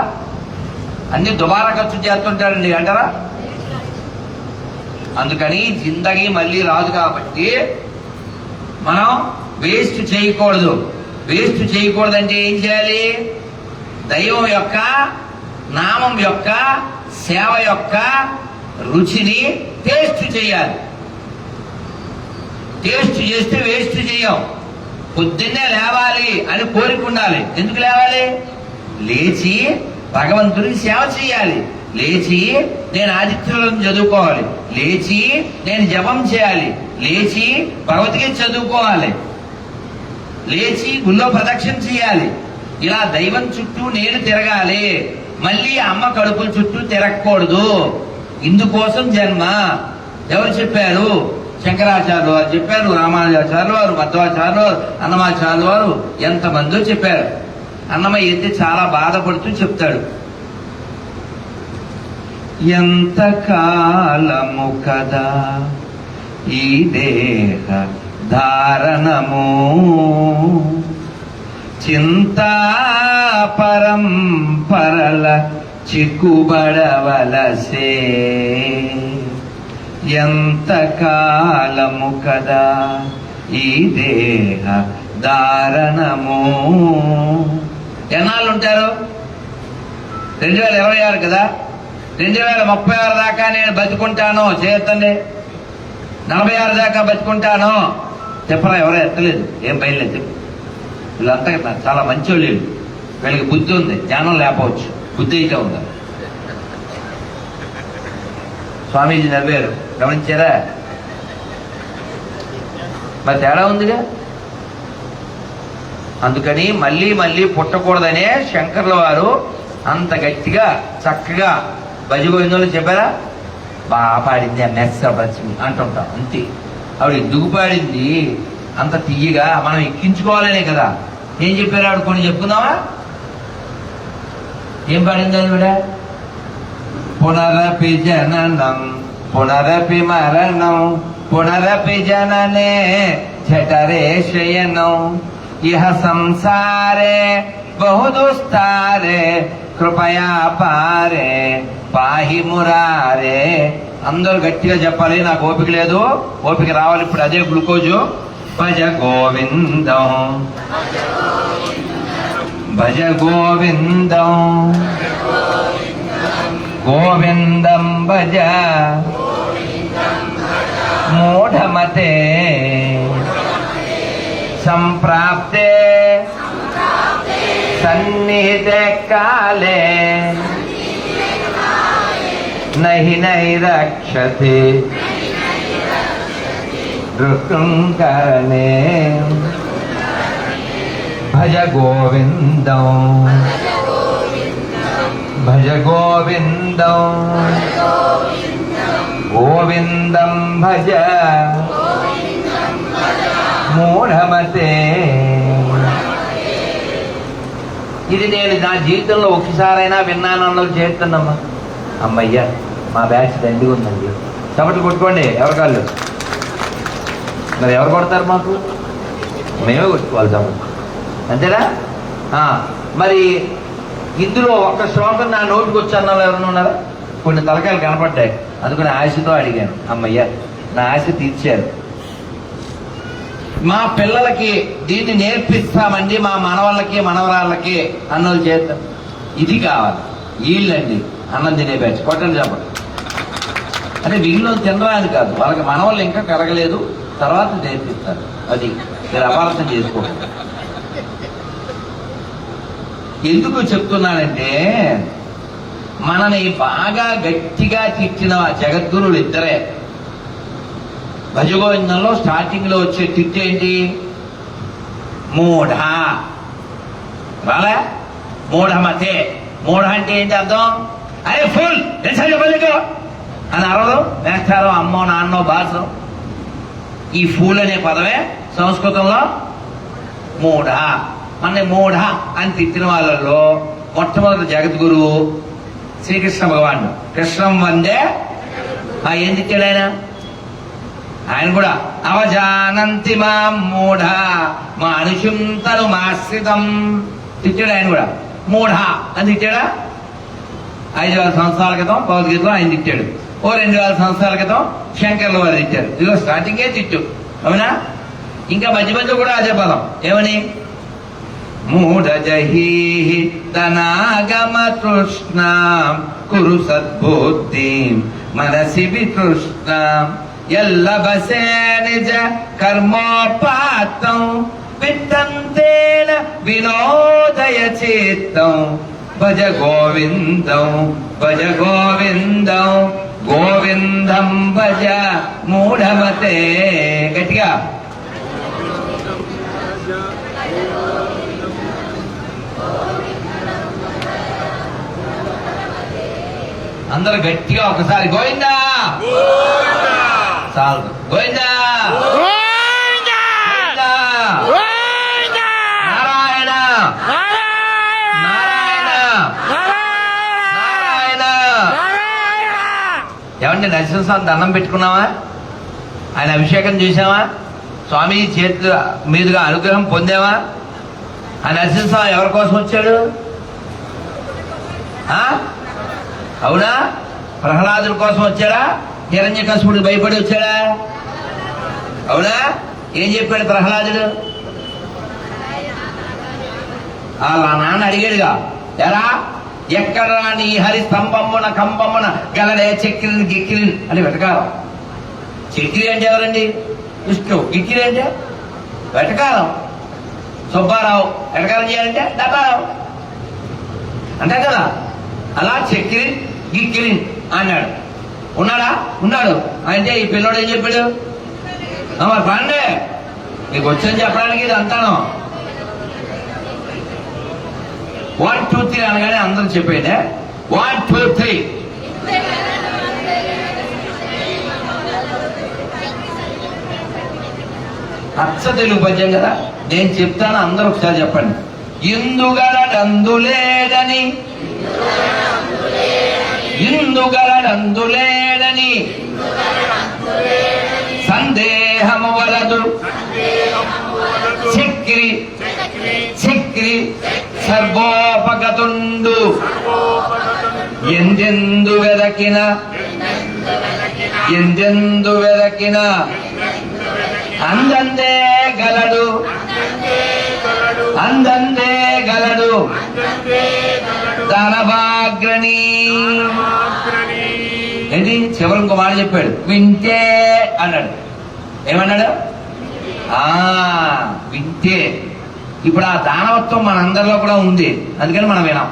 S2: అన్ని దుబారా ఖర్చు చేస్తుంటాడండి అంటారా? అందుకని జిందగీ మళ్ళీ రాదు కాబట్టి మనం వేస్ట్ చేయకూడదు. వేస్ట్ చేయకూడదంటే ఏం చేయాలి? దైవం యొక్క, నామం యొక్క, సేవ యొక్క రుచిని టేస్ట్ చేయాలి. టేస్ట్ చేస్తే వేస్ట్ చేయం. పొద్దున్నే లేవాలి అని కోరిక ఉండాలి. ఎందుకు లేవాలి? లేచి భగవంతుడికి సేవ చేయాలి. లేచి నేను ఆదిత్యులను చదువుకోవాలి. లేచి నేను జపం చేయాలి. లేచి భగవద్గీత చదువుకోవాలి. లేచి గుళ్ళో ప్రదక్షిణ చేయాలి. ఇలా దైవం చుట్టూ నేను తిరగాలి. మళ్ళీ అమ్మ కడుపుల చుట్టూ తిరగకూడదు. ఇందుకోసం జన్మ. ఎవరు చెప్పారు? శంకరాచార్యులు వారు చెప్పారు, రామానుజాచార్యులు వారు, మధ్వాచార్యులు వారు, అన్నమాచార్యులు వారు, ఎంతమందో చెప్పారు. అన్నమయ్య అయితే చాలా బాధపడుతూ చెప్తాడు, ఎంత కాలము కదా ఈ దేహ ధారణము, చింతా పరంపరల చిక్కుబడవలసే, ఎంత కాలము కదా ఈ దేహ దారణము. ఎన్నాళ్ళు ఉంటారు? 2026 కదా, 2036 దాకా నేను బతుకుంటాను చేయొద్దండి. 46 దాకా బతుకుంటాను చెప్పరా? ఎవరో ఎత్తలేదు, ఏం బయలులేదు. వీళ్ళంతా కదా చాలా మంచి వాళ్ళు, వీళ్ళకి బుద్ధి ఉంది, జ్ఞానం లేకపోవచ్చు, బుద్ధి అయితే ఉంది. స్వామీజీ నవ్వారు, గమనించారా? మరి తేడా ఉందిగా. అందుకని మళ్ళీ మళ్ళీ పుట్టకూడదనే శంకర్ల వారు అంత గట్టిగా చక్కగా భజగోవిందంలో చెప్పారా? బాగా పాడింది మెస్సమి అంటుంటాం అంతే. ఆవిడ ఎందుకు పాడింది అంత తీయగా? మనం ఎక్కించుకోవాలనే కదా. ఏం చెప్పారు ఆవిడ? కొన్ని చెప్పుకుందామా? ఏం పాడింది ఆవిడ? పునరపి జననం పునరపి మరణం పునరపి జననే జఠరే శయనం ఇహ సంసారే బహుదుస్తారే కృపయా పారే పాహి మురారే. అందరూ గట్టిగా చెప్పాలి, నాకు ఓపిక లేదు, ఓపిక రావాలి ఇప్పుడు. అదే గ్లూకోజు. భజ గోవిందం భజ గోవిందం గోవిందం భజ మూఢమతే సంప్రాప్తే సన్నిహితే కాలే నహి నైరక్షతే ఋతుంకరణే. భజ గోవిందం భజ గోవిందం గోవిందం భజ మూఢమతే. ఇది నేను నా జీవితంలో ఒక్కసారైనా విన్నాను అన్నది చేస్తున్నామ్మా. అమ్మయ్యా మా బ్యాచ్ దండిగా ఉందండి. చప్పట్లు కొట్టుకోండి ఎవరికాళ్ళు. మరి ఎవరు కొడతారు? మాకు మేమే కొట్టుకోవాలి చప్పట్లు, అంతేనా? మరి ఇందులో ఒక్క శ్లోకం నా నోటికి వచ్చన్న ఎవరైనా ఉన్నారా? కొన్ని తలకాయలు కనపడ్డాయి, అందుకని ఆశతో అడిగాను. అమ్మయ్యా నా ఆశ తీర్చారు. మా పిల్లలకి దీన్ని నేర్పిస్తామండి, మా మనవాళ్ళకి మనవరాళ్ళకి అన్నోళ్ళు చేద్దాం. ఇది కావాలి. వీళ్ళండి అన్నం తినే బ్యాచ్. కొట్టండి చెప్పండి. అంటే వీళ్ళు తినరాని కాదు, వాళ్ళకి మనవాళ్ళు ఇంకా కరగలేదు, తర్వాత నేర్పిస్తారు. అది మీరు అపార్థం చేసుకోండి. ఎందుకు చెప్తున్నానంటే మనని బాగా గట్టిగా తిట్టిన జగద్గురువులు ఇద్దరే. భజగోవిందంలో స్టార్టింగ్ లో వచ్చే తిట్టేంటి? మూఢ. వాళ్ళ మూఢమతే. మూఢ అంటే ఏంటి అర్థం? అరే ఫుల్ అని అరవదు, వేస్తారో అమ్మో నాన్నో బాసో. ఈ ఫూల్ అనే పదమే సంస్కృతంలో మూఢ. మన మూఢ అని తిట్టిన వాళ్ళలో మొట్టమొదటి జగద్గురువు శ్రీకృష్ణ భగవానుడు. కృష్ణం వందే. ఏం తిట్టాడు ఆయన? ఆయన కూడా అవజానంతి మా మూఢ మా అనుషింతను మాశ్రితం తిట్టాడు. ఆయన కూడా మూఢ అని తిట్టాడా? 5000 సంవత్సరాల క్రితం భగవద్గీతలో ఆయన తిట్టాడు. 2000 సంవత్సరాల క్రితం శంకర్ల వారు తిట్టారు. ఇదిగో స్టార్టింగే తిట్టు, అవునా? ఇంకా మధ్య మధ్య కూడా అదే పదం. ఏమని? మూఢ జహీ తనాగమ తృష్ణాం కురు సద్బుద్ధిం మనసి వితృష్ణాం ఎల్లబసే నిజ కర్మోపాతం విత్తంతేన వినోదయ చిత్తం భజ గోవిందం భజ గోవిందం గోవిందం భజ మూఢమతే. గట్టిగా అందరూ గట్టిగా ఒకసారి గోవిందా చాలు. గోవిందా నారాయణ నారాయణ నారాయణ. ఏమండి నరసింహస్వామి దండం పెట్టుకున్నావా? ఆయన అభిషేకం చేశావా? స్వామి చేతి మీదుగా అనుగ్రహం పొందావా? ఆ నరసింహస్వామి ఎవరి కోసం వచ్చాడు? అవునా? ప్రహ్లాదుడి కోసం వచ్చాడా? హిరణ్యకశిపుడికి భయపడి వచ్చాడా? అవునా? ఏం చెప్పాడు ప్రహ్లాదుడు? వాళ్ళ నాన్న అడిగాడుగా, ఎరా ఎక్కడ నీ హరి స్తంభమున కంబమున గలడే చక్రిని గిక్కిరిని అని వెటకారం. చక్రి అంటే ఎవరండి? విష్ణువు. గిక్కిరి అంటే వెటకారం. సుబ్బారావు వెటకారం చేయాలంటే డబ్బారావు అంతే కదా. అలా చక్రి గిక్కిరి అన్నాడు. ఉన్నాడా? ఉన్నాడు. అంటే ఈ పిల్లోడు ఏం చెప్పాడు? మరి పండే మీకు వచ్చని చెప్పడానికి ఇది అంతాను. 1 2 3 అనగానే అందరూ చెప్పేదే 1 2 3. అచ్చ తెలుగు పద్యం కదా. నేను చెప్తాను, అందరూ ఒకసారి చెప్పండి. ఇందుగలడందులేడని ఇందుగలడందులేడని సందేహము వలదు చక్రి చక్రి సర్వోపగతుండు ఎందెందు వెదకిన ఎందెందు వెదకిన అందందే గలడు అందందే గలడు దానవాగ్రణి. ఏంటి చివరి ఇంకో మాట చెప్పాడు, వింటే అన్నాడు. ఏమన్నాడు? వింటే. ఇప్పుడు ఆ దానవత్వం మనందరిలో కూడా ఉంది, అందుకని మనం వినాం.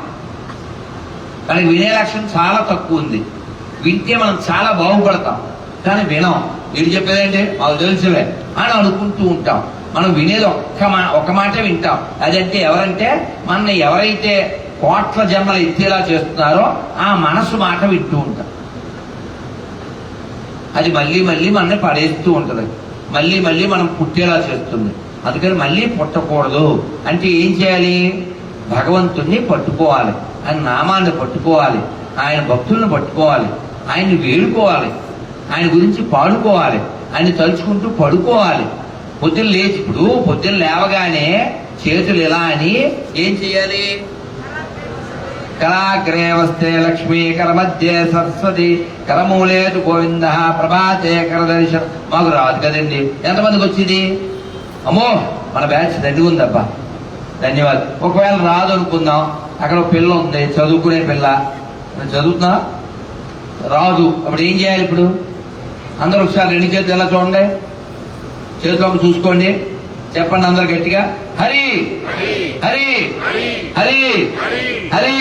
S2: కానీ వినే లక్షణం చాలా తక్కువ ఉంది. వింటే మనం చాలా బాగుపడతాం, కానీ వినాం. వీడు చెప్పేదంటే మాకు తెలుసులే అని అనుకుంటూ ఉంటాం. మనం వినేది ఒక్క మాటే వింటాం. అదంటే ఎవరంటే మన ఎవరైతే కోట్ల జన్మలు ఎత్తేలా చేస్తున్నారో ఆ మనసు మాట వింటూ ఉంటాం. అది మళ్ళీ మళ్ళీ మనల్ని పడేస్తూ ఉంటుంది, మళ్ళీ మళ్ళీ మనం పుట్టేలా చేస్తుంది. అందుకని మళ్ళీ పుట్టకూడదు అంటే ఏం చేయాలి? భగవంతుణ్ణి పట్టుకోవాలి, ఆయన నామాన్ని పట్టుకోవాలి, ఆయన భక్తులను పట్టుకోవాలి, ఆయన్ని వేడుకోవాలి, ఆయన గురించి పాడుకోవాలి, ఆయన తలుచుకుంటూ పడుకోవాలి. పొద్దున్న లేచి, ఇప్పుడు పొద్దున్న లేవగానే చేతులు ఇలా అని ఏం చేయాలి? కరాగ్రే వస్తే లక్ష్మీ, కరమధ్యే సరస్వతి, కరమూలేతు గోవింద, ప్రభాతే కరదర్శనం. మాకు రాదు కదండి. ఎంతమందికి వచ్చింది? అమ్మో మన బ్యాచ్ దండి ఉందబ్బా, ధన్యవాదాలు. ఒకవేళ రాదు అనుకుందాం, అక్కడ ఒక పిల్ల ఉంది, చదువుకునే పిల్ల, చదువుతున్నా రాదు. అప్పుడు ఏం చేయాలి? ఇప్పుడు అందరూ ఒకసారి 2 చేతులు ఎలా చూడండి, చేతులకు చూసుకోండి, చెప్పండి అందరు గట్టిగా, హరి హరి హరి హరి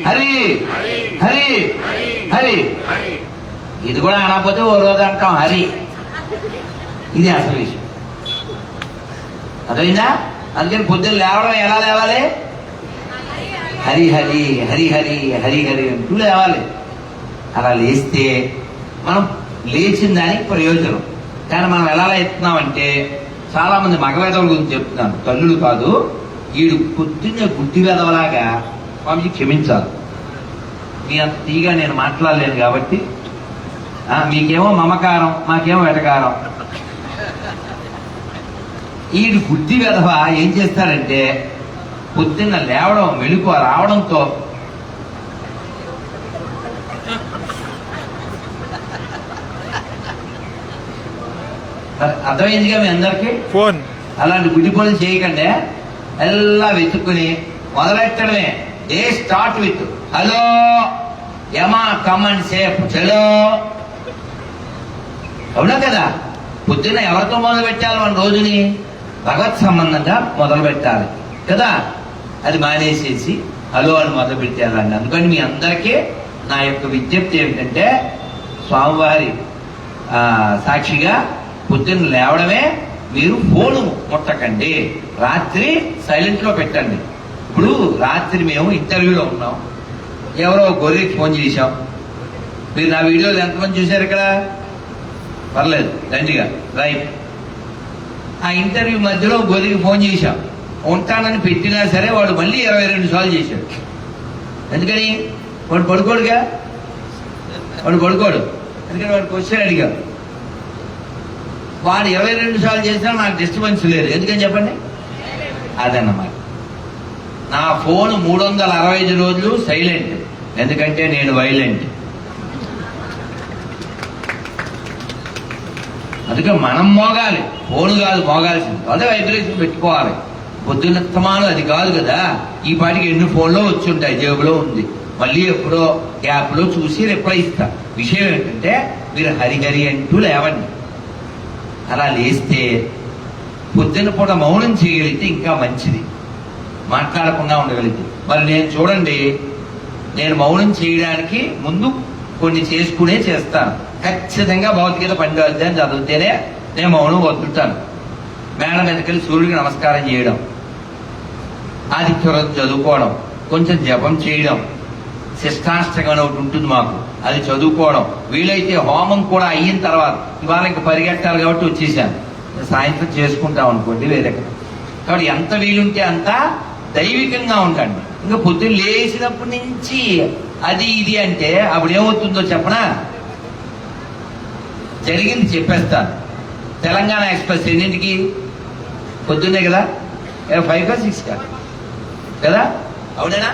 S2: హరి హరి హరి. ఇది కూడా అనకపోతే ఓ రోజు అంటాం హరి. ఇది అసలు విషయం, అర్థమైందా? అందుకని పొద్దున్న లేవడం ఎలా లేవాలి? హరి హరి హరి హరి హరి హరి అంటూ లేవాలి. అలా లేస్తే మనం లేచిన దానికి ప్రయోజనం. కానీ మనం ఎలా ఎత్తున్నామంటే, చాలా మంది మగవేదవుల గురించి చెప్తున్నాను, తల్లులు కాదు. వీడు పొద్దున్నే గుడ్డి వెదవలాగా, స్వామిజీ క్షమించాలి, మీ అంత తీగా నేను మాట్లాడలేను కాబట్టి, మీకేమో మమకారం, మాకేమో వెటకారం. వీడు గుడ్డి వెధవ ఏం చేస్తాడంటే, పొద్దున్న లేవడం, మెలుకు రావడంతో అర్థమైందిగా మీ అందరికీ? ఫోన్ అలాంటి గుడ్డి పనులు చేయకండి. ఎలా వెతుక్కుని మొదలెట్టడమే. ఏ స్టార్ట్ విత్ హలో యమా కమన్ సేఫ్ చలో. అవునా కదా? పొద్దున్న ఎవరితో మొదలు పెట్టాలి? మన రోజుని భగవత్ సంబంధంగా మొదలు పెట్టాలి కదా. అది మానేసేసి హలో అని మొదలు పెట్టాలండి. అందుకని మీ అందరికీ నా యొక్క విజ్ఞప్తి ఏమిటంటే, స్వామివారి సాక్షిగా పొద్దున్న లేవడమే, మీరు ఫోను ముట్టకండి, రాత్రి సైలెంట్ లో పెట్టండి. ఇప్పుడు రాత్రి మేము ఇంటర్వ్యూలో ఉన్నాం, ఎవరో గొర్రెకి ఫోన్ చేశాం. మీరు నా వీడియోలు ఎంతమంది చూశారు ఇక్కడ? పర్లేదు దండిగా, రైట్. ఆ ఇంటర్వ్యూ మధ్యలో గొర్రెకి ఫోన్ చేశాం, ఉంటానని పెట్టినా సరే వాడు మళ్ళీ 22 సార్లు చేశాడు. ఎందుకని? వాడు పడుకోడుగా, వాడు పడుకోడు. ఎందుకని? వాడు క్వశ్చన్ అడిగాడు. వాడు 22 సార్లు చేసినా నాకు డిస్టర్బెన్స్ లేదు. ఎందుకని చెప్పండి? అదన్నమాట. నా ఫోన్ 365 రోజులు సైలెంట్, ఎందుకంటే నేను వైలెంట్. అందుకే మనం మోగాలి, ఫోన్ కాదు మోగాల్సింది. అదే వైబ్రేషన్ పెట్టుకోవాలి. పొద్దున్నత్తమానం అది కాదు కదా, ఈ పాటికి ఎన్ని ఫోన్లో వచ్చి ఉంటాయి, జేబులో ఉంది, మళ్ళీ ఎప్పుడో యాప్లో చూసి రిప్లై ఇస్తా. విషయం ఏంటంటే మీరు హరిహరి అంటూ లేవండి. అలా లేస్తే పొద్దున్న పూట మౌనం చేయగలిగితే ఇంకా మంచిది, మాట్లాడకుండా ఉండగలిగితే. మరి నేను చూడండి, నేను మౌనం చేయడానికి ముందు కొన్ని చేసుకునే చేస్తాను. ఖచ్చితంగా భౌతికత 12వ అధ్యాయం చదివితేనే నేను మౌనం వదులుతాను. మేడం మీదకెళ్ళి సూర్యుడికి నమస్కారం చేయడం, ఆదిత్యవ్రతం చదువుకోవడం, కొంచెం జపం చేయడం, శిష్టాష్టకం అని ఒకటి ఉంటుంది మాకు, అది చదువుకోవడం. వీలైతే హోమం కూడా అయిన తర్వాత, ఇవాళ ఇంకా పరిగెట్టాలి కాబట్టి వచ్చేసాను, సాయంత్రం చేసుకుంటాం అనుకోండి వేరే. కాబట్టి ఎంత వీలుంటే అంత దైవికంగా ఉండండి. ఇంకా పొద్దున్న లేచినప్పటి నుంచి అది ఇది అంటే అప్పుడు ఏమవుతుందో చెప్పనా? జరిగింది చెప్పేస్తాను. తెలంగాణ ఎక్స్ప్రెస్ ఎన్నింటికి? పొద్దున్నే కదా, 5 or 6 కదా, అవునేనా?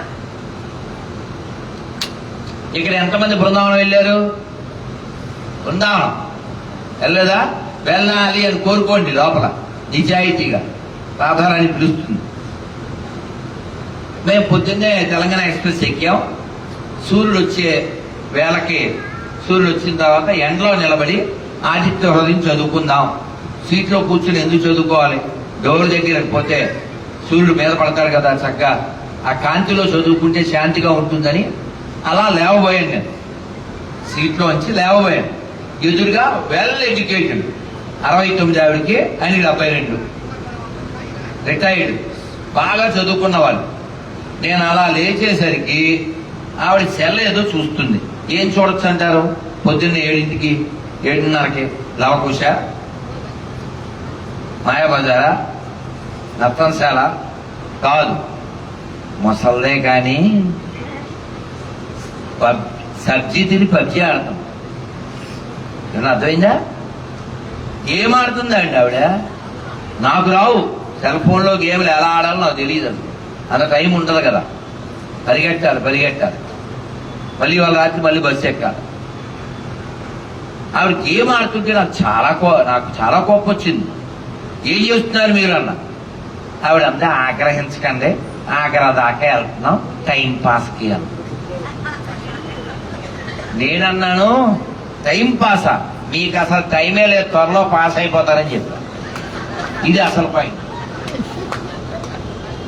S2: ఇక్కడ ఎంతమంది బృందావనం వెళ్ళారు? బృందావనం వెళ్ళలేదా? వెళ్ళాలి అని కోరుకోండి లోపల నిజాయితీగా, రాధారాణి పిలుస్తుంది. మేము పొద్దున్నే తెలంగాణ ఎక్స్ప్రెస్ ఎక్కాం. సూర్యుడు వచ్చే వేళకి, సూర్యుడు వచ్చిన తర్వాత ఎండలో నిలబడి ఆదిత్య హృదయం చదువుకుందాం. సీట్లో కూర్చుని ఎందుకు చదువుకోవాలి? డోర్ దగ్గరకు పోతే సూర్యుడు మీద పడతాడు కదా, చక్కగా ఆ కాంతిలో చదువుకుంటే శాంతిగా ఉంటుందని అలా లేవబోయాను. నేను సీట్లో నుంచి లేవబోయాను. ఎదురుగా వెల్ ఎడ్యుకేటెడ్ 69 ఆవిడికి, ఆయనకి 72, రిటైర్డ్, బాగా చదువుకున్న వాళ్ళు. నేను అలా లేచేసరికి ఆవిడ సెల్ ఏదో చూస్తుంది. ఏం చూడొచ్చు అంటారు? పొద్దున్న 7ంటికి 7:30కి లవకుశ, మాయాబజారా, నర్తనశాల కాదు, మొసల్దే కానీ సబ్జీ తిని పబ్జీ ఆడతాం. ఏమన్నా అర్థమైందా? గేమ్ ఆడుతుందా అండి ఆవిడ? నాకు రావు సెల్ ఫోన్లో గేమ్లు ఎలా ఆడాలో నాకు తెలియదు. అంత టైం ఉండదు కదా, పరిగెట్టాలి, మళ్ళీ వాళ్ళ రాత్రి మళ్ళీ బస్సు ఎక్కాలి. ఆవిడ గేమ్ ఆడుతుంటే నాకు చాలా కోపం వచ్చింది. ఏం చేస్తున్నారు మీరు అన్న. ఆవిడ అంతా ఆగ్రహించకండి, ఆగ్రా దాకా వెళ్తున్నాం టైం పాస్కి అన్న. నేనన్నాను టైం పాసా? మీకు అసలు టైమే లేదు, త్వరలో పాస్ అయిపోతారని చెప్పా. ఇది అసలు పాయింట్.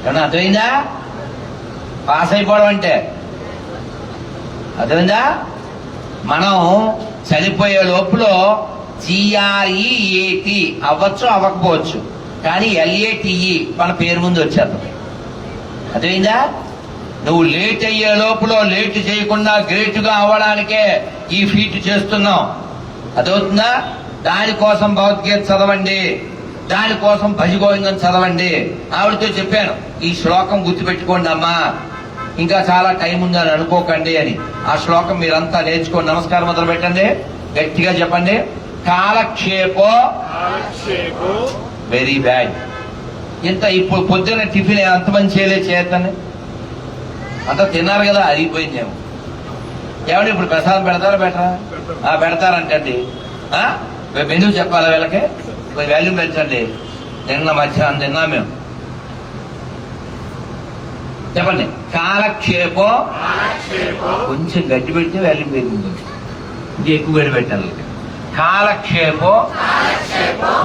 S2: ఏమన్నా అర్థమైందా? పాస్ అయిపోవడం అంటే అర్థమైందా? మనం చనిపోయే లోపల GREAT అవ్వచ్చు, అవ్వకపోవచ్చు, కానీ LATE మన పేరు ముందు వచ్చేద్దాం. అర్థమైందా? నువ్వు లేట్ అయ్యే లోపల లేట్ చేయకుండా గ్రేట్గా అవ్వడానికే ఈ ఫీట్ చేస్తున్నావు. అదవుతుందా? దానికోసం భగవద్గీత చదవండి, దానికోసం భజగోవిందం చదవండి. ఆవిడతో చెప్పాను, ఈ శ్లోకం గుర్తుపెట్టుకోండి అమ్మా, ఇంకా చాలా టైం ఉందని అనుకోకండి అని. ఆ శ్లోకం మీరంతా నేర్చుకోండి. నమస్కారం మొదలు పెట్టండి, గట్టిగా చెప్పండి. కాలక్షేపో వెరీ బ్యాడ్. ఇంత ఇప్పుడు పొద్దున్న టిఫిన్ అంతమంది చేయలేదండి, అంతా తిన్నారు కదా, అరిగిపోయిందేమో. ఏమండి ఇప్పుడు ప్రసాదం పెట్టరా? పెడతారంటండి. ఎందుకు చెప్పాలా వీళ్ళకి? వాల్యూమ్ పెంచండి. నిన్న మధ్యాహ్నం తిన్నా మేము. చెప్పండి. కాలక్షేపో, కొంచెం గట్టి పెడితే వాల్యూమ్ పెరిగింది, ఇంకా ఎక్కువ గడి పెట్టాలి. కాలక్షేపో,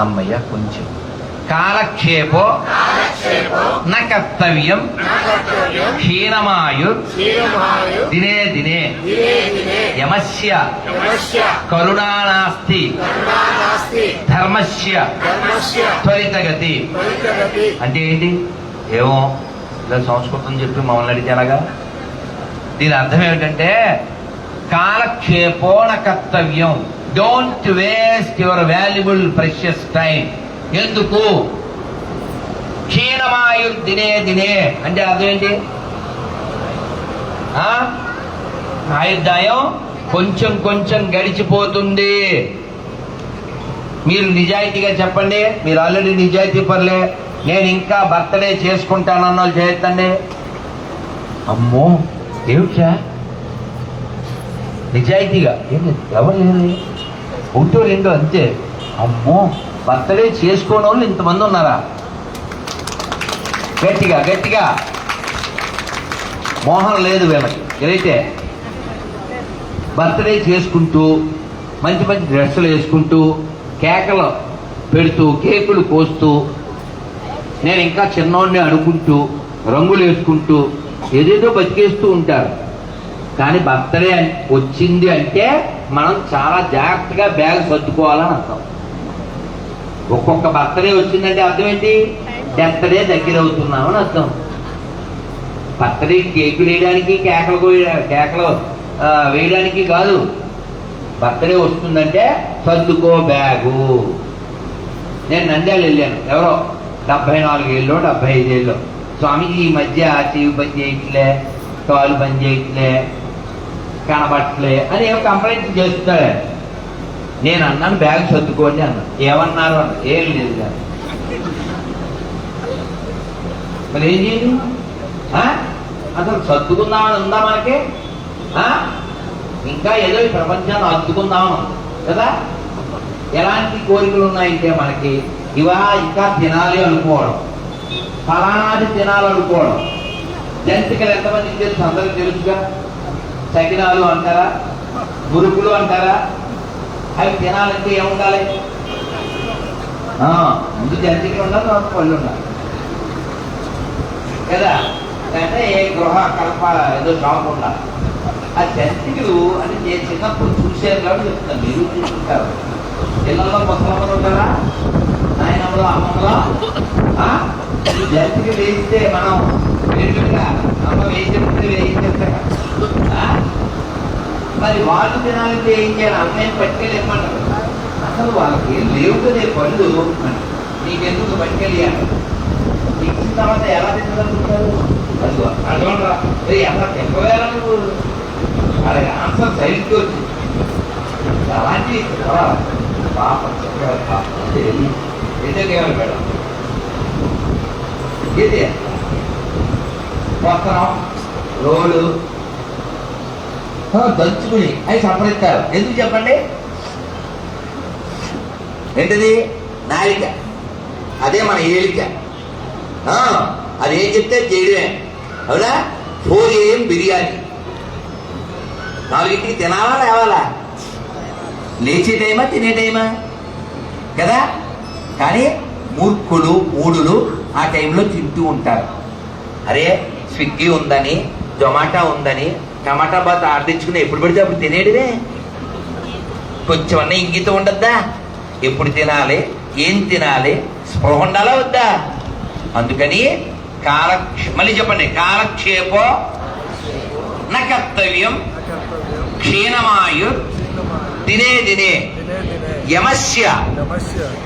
S2: అమ్మయ్య కొంచెం. కాలక్షేపో న కర్తవ్యం హీనమాయు దినే దినే యమస్య కరుణానాస్తి ధర్మస్య త్వరితగతి. అంటే ఏంటి? ఏమో ఇలా సంస్కృతం చెప్పి మమ్మల్ని అడిగితే ఎలాగా? దీని అర్థం ఏమిటంటే కాలక్షేపో న కర్తవ్యం, don't waste your valuable precious time. ఎందుకు? క్షీణమాయు దినే దినే అంటే అర్థం ఏంటి? ఆయుర్దాయం కొంచెం కొంచెం గడిచిపోతుంది. మీరు నిజాయితీగా చెప్పండి. మీరు ఆల్రెడీ నిజాయితీ పర్లే. నేను ఇంకా బర్త్డే చేసుకుంటానన్న వాళ్ళు చేయొద్దండి. అమ్మో ఏమిటా నిజాయితీగా? ఏం ఎవరు లేదు, 1 2 అంతే. అమ్మో బర్త్డే చేసుకోని వాళ్ళు ఇంతమంది ఉన్నారా? గట్టిగా గట్టిగా. మోహం లేదు వీళ్ళకి. ఏదైతే బర్త్డే చేసుకుంటూ మంచి మంచి డ్రెస్సులు వేసుకుంటూ కేకలు పెడుతూ కేకులు కోస్తూ నేను ఇంకా చిన్నోడిని అనుకుంటూ రంగులు వేసుకుంటూ ఏదేదో బతికేస్తూ ఉంటారు. కానీ బర్త్డే వచ్చింది అంటే మనం చాలా జాగ్రత్తగా బ్యాగ్ సర్దుకోవాలని అర్థం. ఒక్కొక్క బర్త్డే వచ్చిందంటే అర్థం ఏంటి? డెత్ డే దగ్గర అవుతున్నామని అర్థం. బర్త్డే కేకులు వేయడానికి కేకలు వేయడానికి కాదు. బర్త్డే వస్తుందంటే సర్దుకో బ్యాగు. నేను నంద్యాల వెళ్ళాను, ఎవరో 74 ఏళ్ళు 75 ఏళ్ళు. స్వామిజీ ఈ మధ్య చెవి పని చేయట్లే, కాలు పని చేయట్లే, కనబట్టలే అని ఏమో కంప్లైంట్ చేస్తున్నాడు. నేను అన్నాను బ్యాగ్ సర్దుకోండి అన్నాను. ఏమన్నారు అన్న? ఏం లేదు కాదు. మరి ఏం చేయాలి? అసలు సర్దుకుందామని ఉందా మనకి? ఇంకా ఏదో ఈ ప్రపంచాన్ని అద్దుకుందామని కదా. ఎలాంటి కోరికలు ఉన్నాయంటే మనకి ఇవా ఇంకా తినాలి అనుకోవడం, ఫలానాది తినాలనుకోవడం. జంతికలు ఎంతమందికి తెలుసు? అందరికి తెలుసుగా. సకినాలు అంటారా, మురుకులు అంటారా. అవి తినాలంటే ఏముండాలి? ముందు జంతికలు ఉండాలి, తర్వాత పళ్ళు ఉండాలి కదా. అంటే ఏ గృహ కల్ప ఏదో షాప్ ఉండాలి. ఆ జంతికలు అని నేను చిన్నప్పుడు చూశాను కాబట్టి చెప్తాను, మీరు చూసుకుంటారు. పిల్లల్లో ముసలమ్మలు ఉంటారా, నాయనమ్మలో అమ్మమ్మలో జంతికలు వేస్తే మనం వేరుగా అమ్మ వేసేటప్పుడు వేయించేస్తా. మరి వాళ్ళు తినాలంటే ఏం చేయాలి? అమ్మాయిని పట్టుకెళ్ళమంటారు. అసలు వాళ్ళకి ఏం లేవు కదే పళ్ళు, నీకెందుకు పట్టుకెళ్ళాలి? ఇచ్చిన తర్వాత ఎలా తినగలుగుతారు? అడగరా ఎలా తెప్పవేళ నువ్వు అలాగే ఆన్సర్ సైడ్కి వచ్చింది. అలాంటి పాప ఎందుకేమని మేడం ఇది వస్త్రం రోడ్డు దంచుకుని అవి సంప్రదిస్తారు. ఎందుకు చెప్పండి? ఏంటిది? నాలిక. అదే మన ఏలిక. అదేం చెప్తే చేయడమే. అవునా? 4 AM బిర్యానీ. 4ంటికి తినాలా లేవాలా? లేచే టైమా తినే టైమా కదా. కానీ మూర్ఖులు మూడులు ఆ టైంలో తింటూ ఉంటారు. అరే స్విగ్గీ ఉందని, జొమాటో ఉందని టమాటా బాత్ ఆర్డించుకుని ఎప్పుడు పడితే అప్పుడు తినేటివే. కొంచెం అన్న ఇంగితం ఉండద్దా? ఎప్పుడు తినాలి, ఏం తినాలి, స్పృహ ఉండాలా వద్దా? అందుకని మళ్ళీ చెప్పండి, కాలక్షేపో న కర్తవ్యం క్షీణమాయు దినే దినే యమస్య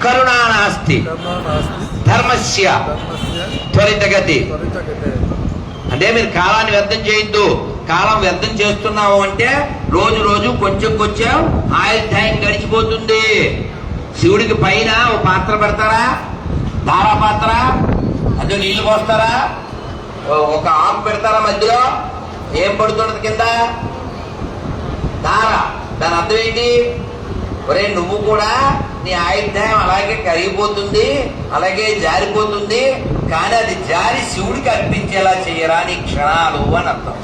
S2: కరుణానాస్తి ధర్మస్య త్వరితగతి. అంటే మీరు కాలాన్ని వ్యర్థం చేయొద్దు. కాలం వ్యర్థం చేస్తున్నావు అంటే రోజు రోజు కొంచెం కొంచెం ఆయుర్దాయం గడిచిపోతుంది. శివుడికి పైన ఒక పాత్ర పెడతారా, ధారా పాత్ర, అదే నీళ్లు పోస్తారా, ఒక ఆకు పెడతారా, మధ్యలో ఏం పడుతున్నది కింద? ధార. దాని అర్థం ఏంటి? ఒరే నువ్వు కూడా నీ ఆయుర్దాయం అలాగే కరిగిపోతుంది, అలాగే జారిపోతుంది, కానీ అది జారి శివుడికి అర్పించేలా చేయరా నీ క్షణాలు అని అర్థం.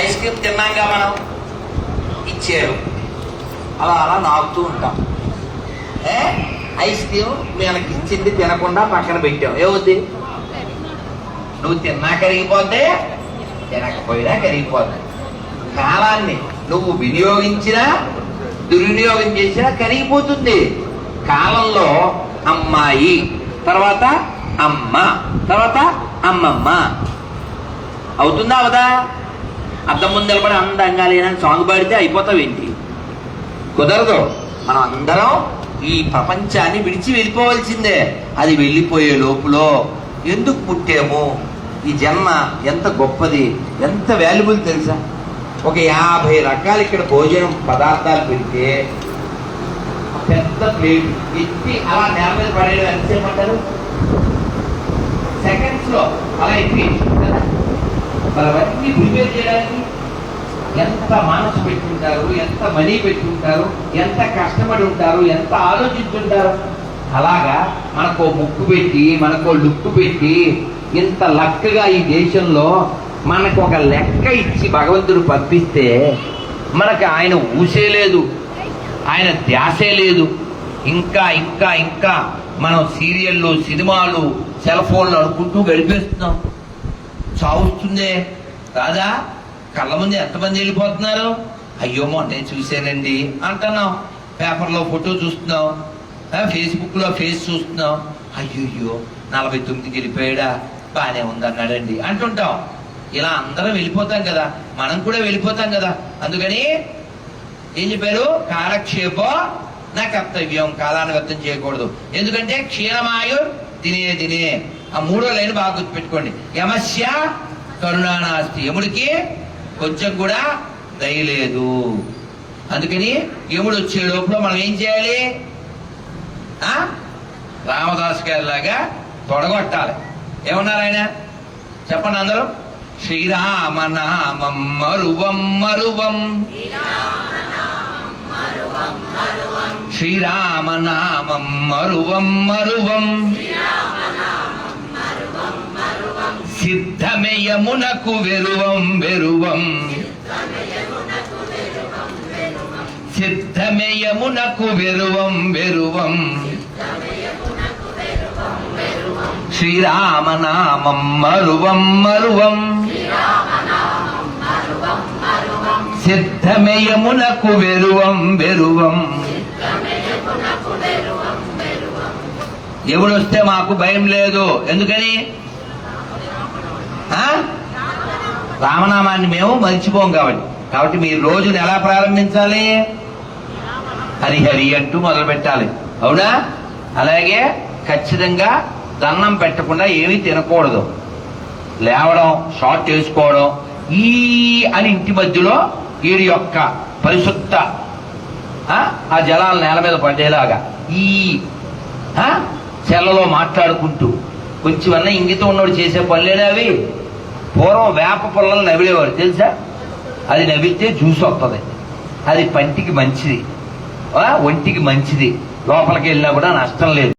S2: ఐస్ క్రీమ్ తిన్నాంగా మనం, ఇచ్చారు, అలా అలా నాకుతూ ఉంటాం. ఐస్ క్రీమ్ మనకి ఇచ్చింది తినకుండా పక్కన పెట్టాం, ఏమవుద్ది? నువ్వు తిన్నా కరిగిపోతే, తినకపోయినా కరిగిపోద్ది. కాలాన్ని నువ్వు వినియోగించినా దుర్వినియోగం చేసినా కరిగిపోతుంది. కాలంలో అమ్మాయి, తర్వాత అమ్మ, తర్వాత అమ్మమ్మ అవుతుందా అవదా? అద్దం ముందు నిలబడి అందంగా లేనని సాంగ్ పాడితే అయిపోతావేంటి? కుదరదు. మనం అందరం ఈ ప్రపంచాన్ని విడిచి వెళ్ళిపోవాల్సిందే. అది వెళ్ళిపోయే లోపల ఎందుకు పుట్టాము, ఈ జన్మ ఎంత గొప్పది, ఎంత వాల్యుబుల్ తెలుసా? ఒక 50 రకాలు ఇక్కడ భోజనం పదార్థాలు పెడితే పెద్ద ప్లేట్ ఎత్తి అలా నేల మీద పడేయడం ఎంతసేపు అంటారు? సెకండ్స్ లో అలా ఎత్తి కదా. మరి అవన్నీ ప్రిపేర్ చేయడానికి ఎంత మనసు పెట్టుకుంటారు, ఎంత మనీ పెట్టుకుంటారు, ఎంత కష్టపడి ఉంటారు, ఎంత ఆలోచిస్తుంటారు.
S3: అలాగా మనకో ముక్కు పెట్టి మనకో లుక్కు పెట్టి ఇంత లక్కగా ఈ దేశంలో మనకు ఒక లెక్క ఇచ్చి భగవంతుడు పంపిస్తే మనకు ఆయన ఊసే లేదు, ఆయన ధ్యాసే లేదు. ఇంకా ఇంకా ఇంకా మనం సీరియళ్ళు, సినిమాలు, సెల్ ఫోన్లు అనుకుంటూ గడిపేస్తున్నాం. చావుస్తుందే రాదా? కళ్ళ ముందు ఎంతమంది వెళ్ళిపోతున్నారు. అయ్యో మొన్నే చూశానండి అంటున్నాం, పేపర్లో ఫోటో చూస్తున్నాం, ఫేస్బుక్లో ఫేస్ చూస్తున్నాం. అయ్యో 49కి వెళ్ళిపోయాడా, బాగానే ఉందన్నాడండి అంటుంటాం. ఇలా అందరం వెళ్ళిపోతాం కదా, మనం కూడా వెళ్ళిపోతాం కదా. అందుకని ఏం చెప్పారు? కాలక్షేప నా కర్తవ్యం, కాలాన్ని వ్యర్థం చేయకూడదు. ఎందుకంటే క్షీణమాయు తినే తినే. ఆ 3వ లైన్ బాగా గుర్తుపెట్టుకోండి. యమస్య కరుణానాస్తి, యముడికి కొంచెం కూడా దయలేదు. అందుకని యముడు వచ్చే లోపల మనం ఏం చేయాలి? రామదాస్ గారి లాగా తొడగొట్టాలి. ఏమన్నారు ఆయన? చెప్పండి అందరూ. శ్రీరామనామం మరువం మరువం, శ్రీరామనామం మరువం మరువం, సిద్ధమయమునకు వెరువం వెరువం, సిద్ధమయమునకు వెరువం వెరువం, శ్రీరామనామం మరువం మరువం, సిద్ధమయమునకు వెరువం వెరువం. ఎవడు వస్తే మాకు భయం లేదు. ఎందుకని? రామనామాన్ని మేము మర్చిపోం కాబట్టి మీరు రోజును ఎలా ప్రారంభించాలి? హరిహరి అంటూ మొదలు పెట్టాలి. అవునా? అలాగే ఖచ్చితంగా దండం పెట్టకుండా ఏమీ తినకూడదు. లేవడం, షార్ట్ చేసుకోవడం, ఈ అని ఇంటి మధ్యలో వీడి యొక్క పరిశుద్ధ ఆ జలాలు నేల మీద పడేలాగా ఈ చెల్లలో మాట్లాడుకుంటూ కొంచెం అన్న ఇంగితం ఉన్నవాడు చేసే పనులేనా అవి? పూర్వం వేప పుల్లలు నవిలేవాడు తెలుసా? అది నవిలితే జ్యూస్ వస్తుంది, అది పంటికి మంచిది, ఒంటికి మంచిది, లోపలికి వెళ్ళినా కూడా నష్టం లేదు.